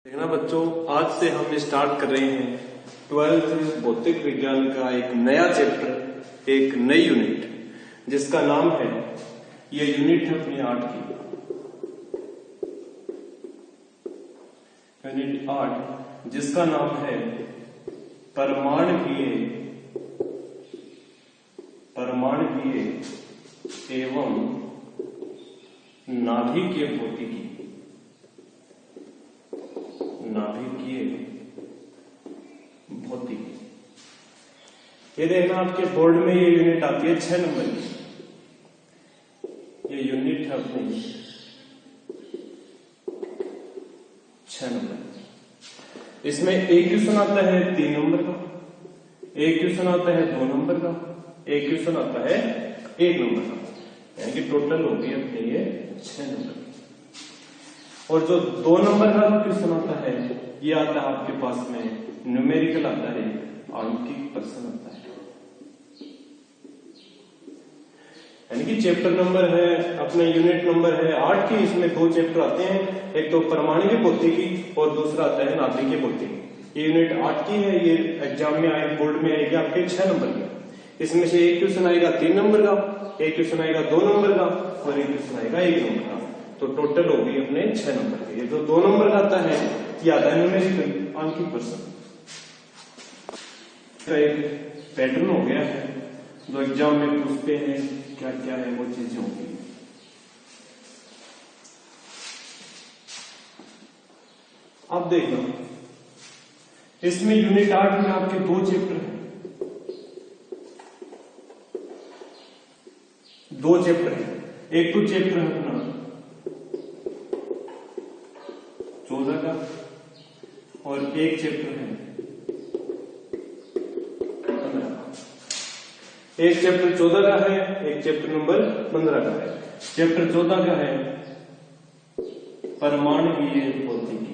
देखना बच्चों, आज से हम स्टार्ट कर रहे हैं 12th भौतिक विज्ञान का एक नया चैप्टर, एक नई यूनिट जिसका नाम है, ये यूनिट है अपनी 8 की, यूनिट 8, जिसका नाम है परमाणुकीय एवं नाभिकीय भौतिकी। ये देखना, आपके बोर्ड में ये यूनिट आती है 6 नंबर की। ये यूनिट है अपनी 6 नंबर। इसमें एक क्वेश्चन आता है 3 नंबर का, एक क्वेश्चन आता है 2 नंबर का, एक क्वेश्चन आता है 1 नंबर का, यानी कि टोटल होगी अपने ये 6 नंबर। और जो 2 नंबर का क्वेश्चन आता है, ये आता है आपके पास में न्यूमेरिकल आता है, आंकिक प्रश्न आता है। यानी कि चैप्टर नंबर है अपने, यूनिट नंबर है 8 की। इसमें 2 चैप्टर आते हैं, एक तो परमाणु भौतिकी और दूसरा आता है नाभिकीय भौतिकी। ये यूनिट 8 की है। ये एग्जाम में आए, बोर्ड में आएगी आपके 6 नंबर की। इसमें से एक क्वेश्चन आएगा 3 नंबर का, एक क्वेश्चन आएगा 2 नंबर का और एक क्वेश्चन आएगा 1 नंबर का। तो टोटल होगी अपने 6 नंबर के। ये जो 2 नंबर का आता है, ये आता है न्यूमेरिकल, आंकिक प्रश्न का एक पैटर्न हो गया है जो एग्जाम में पूछते हैं, क्या क्या है वो चीजें होंगी। अब देखो, इसमें यूनिट 8 में आपके 2 चैप्टर हैं, 2 चैप्टर हैं। एक तो चैप्टर है अपना 14 का और एक चैप्टर है 15 का। एक चैप्टर 14 का है, एक चैप्टर नंबर 15 का है। चैप्टर 14 का है परमाणुकीय भौतिकी,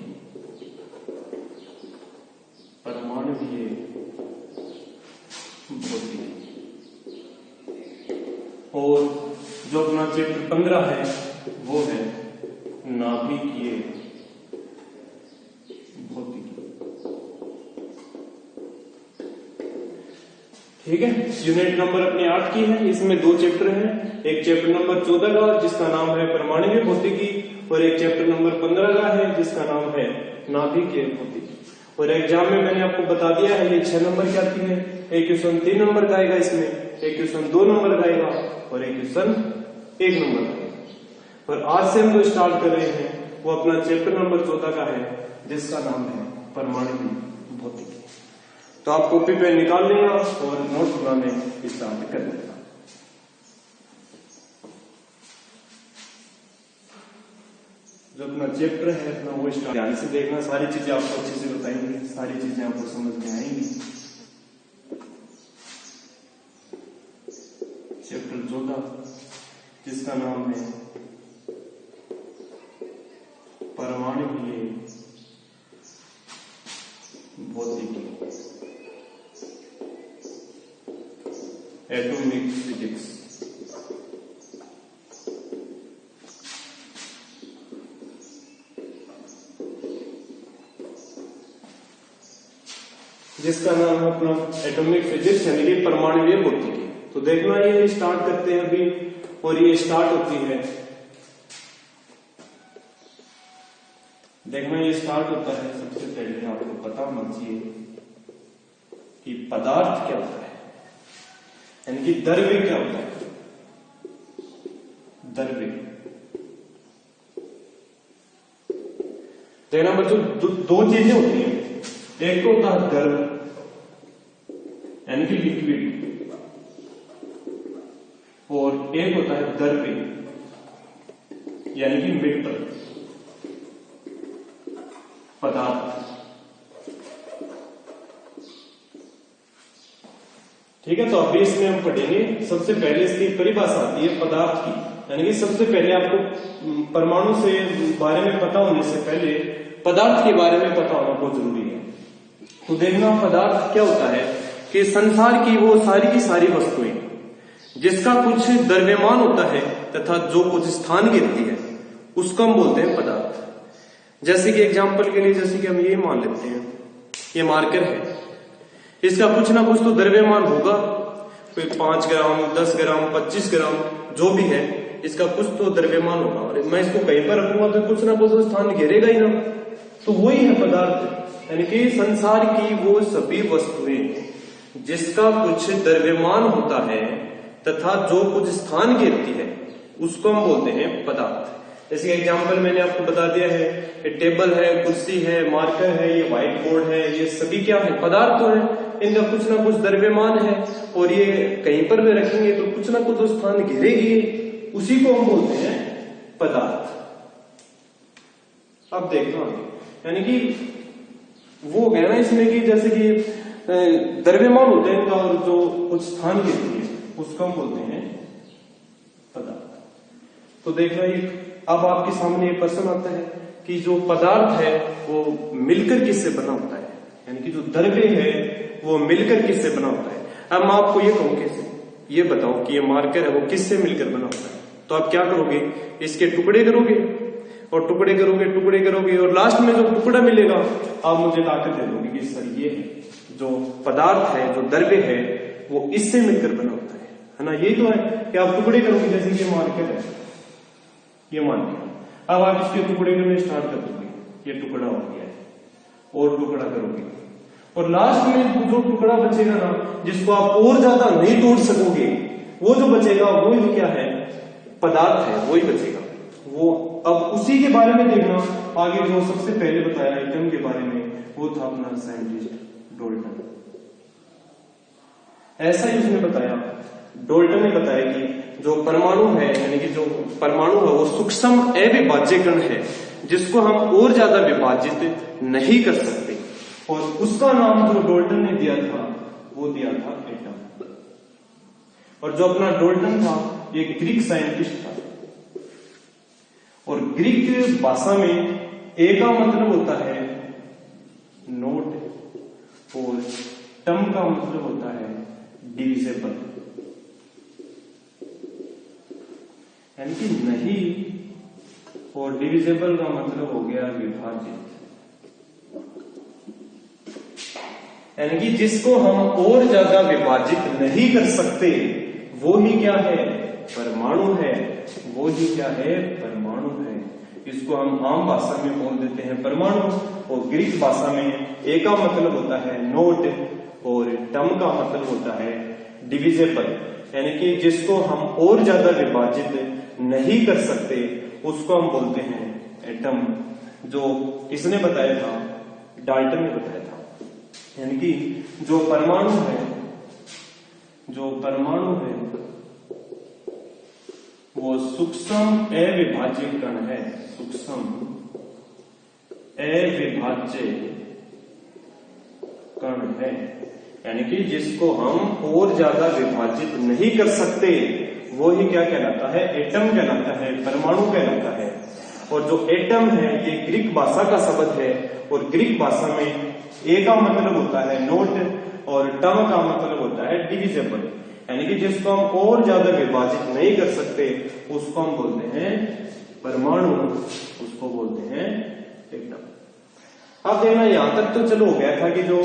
और जो अपना चैप्टर 15 है वो है नाभिकीय भौतिकी। ठीक है, यूनिट नंबर अपने 8 की है। इसमें 2 चैप्टर हैं, एक चैप्टर नंबर 14 का जिसका नाम है परमाणु भौतिकी और एक चैप्टर नंबर 15 का है जिसका नाम है नाभिकीय भौतिकी। और एग्जाम में मैंने आपको बता दिया है, ये 6 नंबर की आती है। एक क्वेश्चन 3 नंबर का आएगा इसमें, एक क्वेश्चन 2 नंबर का आएगा और एक क्वेश्चन 1 नंबर का आएगा। और आज से हम जो स्टार्ट कर रहे हैं वो अपना चैप्टर नंबर 14 का है जिसका नाम है परमाणु भौतिकी। तो आप कॉपी पेन निकाल लेना और नोट्स बनाने स्टार्ट कर लेना। जो अपना चैप्टर है अपना वो स्टार्ट ध्यान से देखना, सारी चीजें आपको अच्छे से बताएंगे, सारी चीजें आपको समझ में आएंगी। चैप्टर 14 जिसका नाम है परमाणुकीय भौतिकी, एटॉमिक फिजिक्स। जिसका नाम है अपना एटॉमिक फिजिक्स, यानी कि परमाणुकीय भौतिकी। तो देखना, ये स्टार्ट करते हैं अभी, और ये स्टार्ट होती है, देखना ये स्टार्ट होता है। सबसे पहले आपको पता होना चाहिए कि पदार्थ क्या होता है, यानी कि द्रव्य क्या होता है। द्रव्य देखना बच्चों, 2 चीजें होती हैं। एक तो होता है द्रव, यानी कि लिक्विड, और एक होता है द्रव्य, यानी कि मेटल, पदार्थ। ठीक है, तो अभी इसमें हम पढ़ेंगे। सबसे पहले इसकी परिभाषा आती है पदार्थ की, यानी कि सबसे पहले आपको परमाणु से बारे में पता होने से पहले पदार्थ के बारे में पता होना बहुत जरूरी है। तो देखना, पदार्थ क्या होता है कि संसार की वो सारी की सारी वस्तुएं जिसका कुछ द्रव्यमान होता है तथा जो कुछ स्थान घेरती है उसको हम बोलते हैं पदार्थ। जैसे कि एग्जाम्पल के लिए, जैसे कि हम ये मान लेते हैं, ये मार्कर है, इसका कुछ ना कुछ तो द्रव्यमान होगा, कोई 5 ग्राम, 10 ग्राम, 25 ग्राम, जो भी है, इसका कुछ तो द्रव्यमान होगा। और मैं इसको कहीं पर रखूंगा तो कुछ ना कुछ तो स्थान घेरेगा ही ना। तो वही है पदार्थ, यानी कि संसार की वो सभी वस्तुएं जिसका कुछ द्रव्यमान होता है तथा जो कुछ स्थान घेरती है, उसको हम बोलते हैं पदार्थ। जैसे एग्जाम्पल मैंने आपको बता दिया है, ये टेबल है, कुर्सी है, मार्कर है, ये व्हाइट बोर्ड है, ये सभी क्या है, पदार्थ तो है। इनका कुछ ना कुछ द्रव्यमान है और ये कहीं पर भी रखेंगे तो कुछ ना कुछ तो स्थान घेरेगी, उसी को हम बोलते हैं पदार्थ। अब देखो आगे, यानी कि वो गया ना इसमें कि जैसे कि द्रव्यमान होता है इनका और जो कुछ स्थान घेरती है उसको हम बोलते हैं पदार्थ। तो देखना, अब आपके सामने ये प्रश्न आता है कि जो पदार्थ है वो मिलकर किससे बना होता है, यानी कि जो द्रव्य है वो मिलकर किससे बना होता है। अब मैं आपको ये कहूं कैसे, ये बताओ कि ये मार्कर है वो किससे मिलकर बना होता है। तो आप क्या करोगे, इसके टुकड़े करोगे और टुकड़े करोगे, टुकड़े करोगे, और लास्ट में जो टुकड़ा मिलेगा आप मुझे लाकर दे दोगे कि सर ये है जो पदार्थ है, जो द्रव्य है वो इससे मिलकर बना होता है ना। यही तो है कि आप टुकड़े करोगे, जैसे ये मार्कर है, ये मान लिया, अब आप इसके टुकड़े करने स्टार्ट कर दोगे, ये टुकड़ा हो गया है, और टुकड़ा करोगे, और लास्ट में जो टुकड़ा बचेगा ना, जिसको आप और ज्यादा नहीं तोड़ सकोगे, वो जो बचेगा वो ही क्या है, पदार्थ है, वही बचेगा वो। अब उसी के बारे में देखना आगे, जो सबसे पहले बताया एटम के बारे में, वो था अपना साइंटिस्ट डोल्टन। ऐसा ही उसने बताया, डोल्टन ने बताया कि जो परमाणु है, यानी कि जो परमाणु है वो सूक्ष्म अविभाज्य कण है जिसको हम और ज्यादा विभाजित नहीं कर सकते, और उसका नाम जो डोल्टन ने दिया था वो दिया था एटम। और जो अपना डोल्टन था ये ग्रीक साइंटिस्ट था, और ग्रीक भाषा में ए का मतलब होता है नोट, और टम का मतलब होता है डिविजिबल, यानी कि नहीं, और डिविजिबल का मतलब हो गया विभाजित, यानी कि जिसको हम और ज्यादा विभाजित नहीं कर सकते वो ही क्या है, परमाणु है, वो ही क्या है, परमाणु है। इसको हम आम भाषा में बोल देते हैं परमाणु, और ग्रीक भाषा में ए का मतलब होता है नोट, और टम का मतलब होता है डिविजिबल, यानी कि जिसको हम और ज्यादा विभाजित नहीं कर सकते उसको हम बोलते हैं एटम। जो इसने बताया था, डाल्टन ने बताया था, यानी कि जो परमाणु है, जो परमाणु है वो सूक्ष्म अविभाज्य कण है, सूक्ष्म अविभाज्य कण है, यानी कि जिसको हम और ज्यादा विभाजित नहीं कर सकते वो ही क्या कहलाता है, एटम कहलाता है, परमाणु कहलाता है। और जो एटम है ये ग्रीक भाषा का शब्द है, और ग्रीक भाषा में ए का मतलब होता है नोट, और टम का मतलब होता है डिविजिबल, यानी कि जिसको हम और ज्यादा विभाजित नहीं कर सकते उसको हम बोलते हैं परमाणु, उसको बोलते हैं एटम। अब देखना, यहां तक तो चलो हो गया था कि जो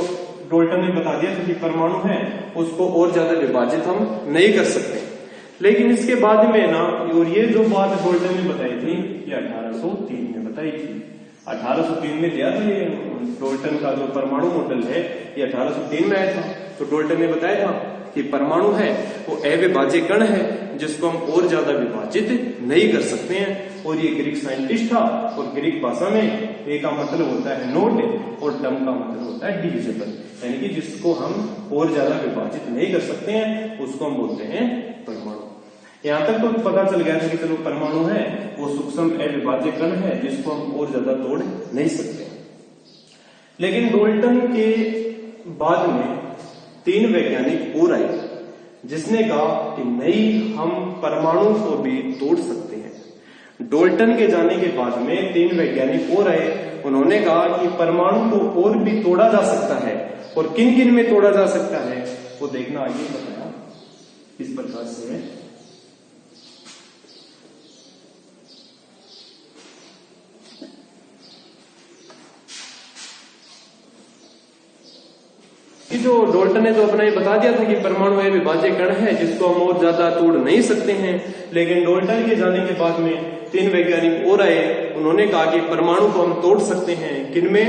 डोल्टन ने बता दिया था कि परमाणु है उसको और ज्यादा विभाजित हम नहीं कर सकते। लेकिन इसके बाद में ना, और ये जो बात डोल्टन ने बताई थी ये 1803 में बताई थी, 1803 में दिया था ये डोल्टन का जो परमाणु मॉडल है, ये 1803 में आया था। तो डोल्टन ने बताया था कि परमाणु है वो अविभाज्य कण है जिसको हम और ज्यादा विभाजित नहीं कर सकते हैं, और ये ग्रीक साइंटिस्ट था, और ग्रीक भाषा में ए का मतलब होता है नोट, और टम का मतलब होता है डिविजिबल, यानी कि जिसको हम और ज्यादा विभाजित नहीं कर सकते हैं उसको हम बोलते हैं परमाणु। यहां तक तो पता चल गया था कि चलो परमाणु है वो सूक्ष्म अविभाज्य कण है जिसको हम और ज्यादा तोड़ नहीं सकते। लेकिन डोल्टन के बाद में 3 वैज्ञानिक और आए जिसने कहा कि नहीं, हम परमाणु को भी तोड़ सकते हैं। डोल्टन के जाने के बाद में 3 वैज्ञानिक और आए, उन्होंने कहा कि परमाणु को और भी तोड़ा जा सकता है, और किन किन में तोड़ा जा सकता है वो देखना आगे बताया इस प्रकार से है। कि जो डाल्टन ने तो अपना ये बता दिया था कि परमाणु अविभाज्य कण है जिसको हम और ज्यादा तोड़ नहीं सकते हैं, लेकिन डाल्टन के जाने के बाद में 3 वैज्ञानिक और आए, उन्होंने कहा कि परमाणु को हम तोड़ सकते हैं। किनमें?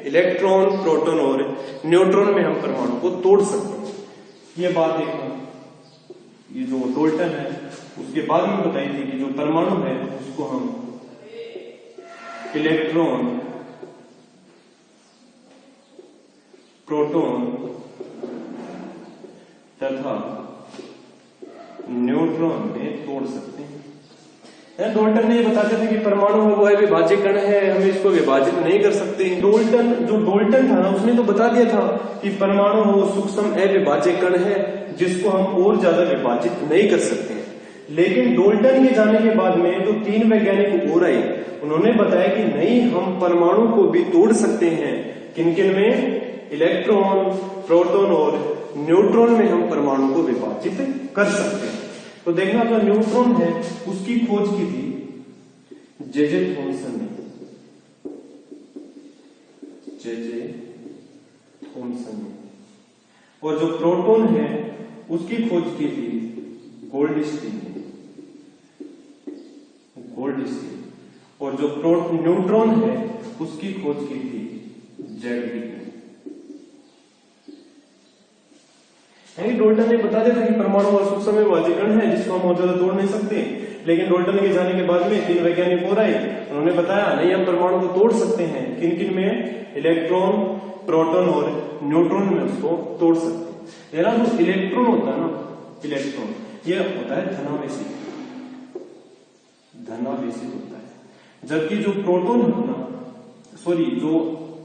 इलेक्ट्रॉन, प्रोटॉन और न्यूट्रॉन में हम परमाणु को तोड़ सकते हैं। ये बात देखना, ये जो डाल्टन है उसके बाद में बताई थी कि जो परमाणु है उसको हम इलेक्ट्रॉन, प्रोटॉन तथा न्यूट्रॉन में तोड़ सकते हैं। डाल्टन ने बताते थे कि परमाणु है वो अविभाज्य कण है, हम इसको विभाजित नहीं कर सकते। डाल्टन था ना, उसने तो बता दिया था कि परमाणु वो सूक्ष्म अविभाज्य कण है जिसको हम और ज्यादा विभाजित नहीं कर सकते हैं। लेकिन डाल्टन के जाने के बाद में जो 3 वैज्ञानिक और आए, उन्होंने बताया कि नहीं, हम परमाणु को भी तोड़ सकते हैं। किन किन में? इलेक्ट्रॉन, प्रोटॉन और न्यूट्रॉन में हम परमाणु को विभाजित कर सकते हैं। तो देखना, जो न्यूट्रॉन है उसकी खोज की थी जे थॉमसन ने, जे थॉमसन ने, और जो प्रोटॉन है उसकी खोज की थी गोल्डस्टीन ने, और जो न्यूट्रॉन है उसकी खोज की थी जेडविक ने। डाल्टन ने बता दिया था कि परमाणु और सूक्ष्म अविभाज्य कण है जिसको हम और ज्यादा तोड़ नहीं सकते, लेकिन डाल्टन के जाने के बाद में 3 वैज्ञानिक और आए, उन्होंने बताया नहीं, हम परमाणु को तोड़ सकते हैं। किन किन में? इलेक्ट्रॉन, प्रोटॉन और न्यूट्रॉन में उसको तोड़ सकते हैं। जो इलेक्ट्रॉन होता है ना, इलेक्ट्रॉन ये होता है धनावेशित होता है, जबकि जो प्रोटॉन होता है, जो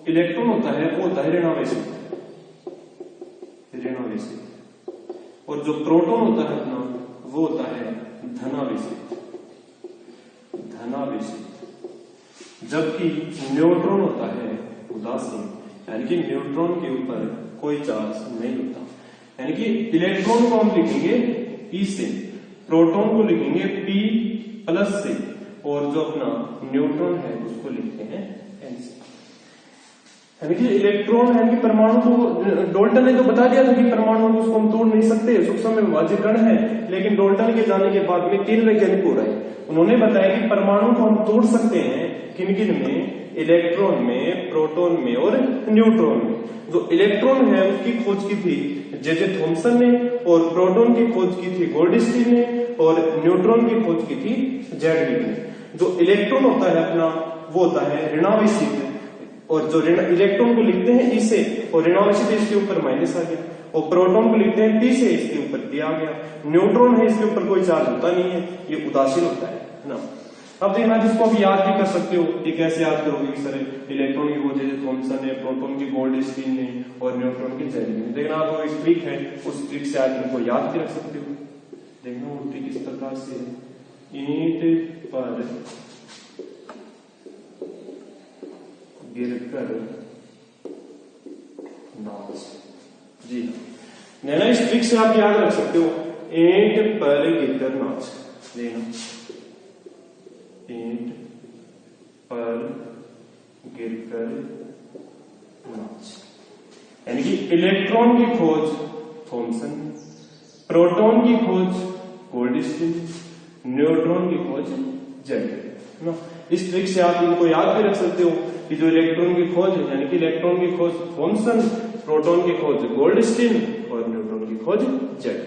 इलेक्ट्रॉन होता है वो होता है ऋणावेशित, और जो प्रोटॉन होता है अपना वो होता है धनावेशित, जबकि न्यूट्रॉन होता है उदासीन, यानी कि न्यूट्रॉन के ऊपर कोई चार्ज नहीं होता। यानी कि इलेक्ट्रॉन को हम लिखेंगे E से, प्रोटॉन को लिखेंगे P+ से, और जो अपना न्यूट्रॉन है उसको लिखते हैं N से। यानी कि इलेक्ट्रॉन यानी कि परमाणु को, डाल्टन ने तो बता दिया था कि परमाणु को उसको हम तोड़ नहीं सकते, सूक्ष्म अविभाज्य कण है, लेकिन डाल्टन के जाने के बाद में 3 वैज्ञानिक हो रहे, उन्होंने बताया कि परमाणु को हम तोड़ सकते हैं। किन किन में? इलेक्ट्रॉन में, प्रोटॉन में और न्यूट्रॉन में। जो इलेक्ट्रॉन है उसकी खोज की थी जे थॉमसन ने, और प्रोटॉन की खोज की थी गोल्डस्टीन ने, और न्यूट्रॉन की खोज की थी जेडविक ने। जो इलेक्ट्रॉन होता है अपना वो होता है ऋणावेशित, और जो इलेक्ट्रॉन को लिखते हैं ई से, और ऋणावेशित इसके ऊपर माइनस आ गया, और प्रोटॉन को लिखते हैं पी से, इसके ऊपर पी आ गया। न्यूट्रॉन है, इसके ऊपर कोई चार्ज होता नहीं है, ये उदासीन होता है ना। अब देखना, जिसको आप याद भी कर सकते हो, ये कैसे याद करोगे कि सर इलेक्ट्रॉन की खोज जे थॉमसन ने, प्रोटॉन की गोल्डस्टीन ने और न्यूट्रॉन की जेडविक ने। देखना, आप एक ट्रिक है, उस ट्रिक से आप इनको याद भी रख सकते हो। देखना वो ट्रिक इस प्रकार से, ईंट पर गिरकर नाच। जी हाँ, इस ट्रिक से आप याद रख सकते हो, ईंट पर गिरकर नाच। लेना, ईंट पर गिरकर नाच, यानी कि इलेक्ट्रॉन की खोज थॉमसन, प्रोटॉन की खोज गोल्डस्टीन, न्यूट्रॉन की खोज जेडविक ना। इस ट्रिक से आप इनको याद भी रख सकते हो कि जो इलेक्ट्रॉन की खोज है, यानी कि इलेक्ट्रॉन की खोज थॉमसन, प्रोटॉन की खोज गोल्डस्टीन और न्यूट्रॉन की खोज जेडविक।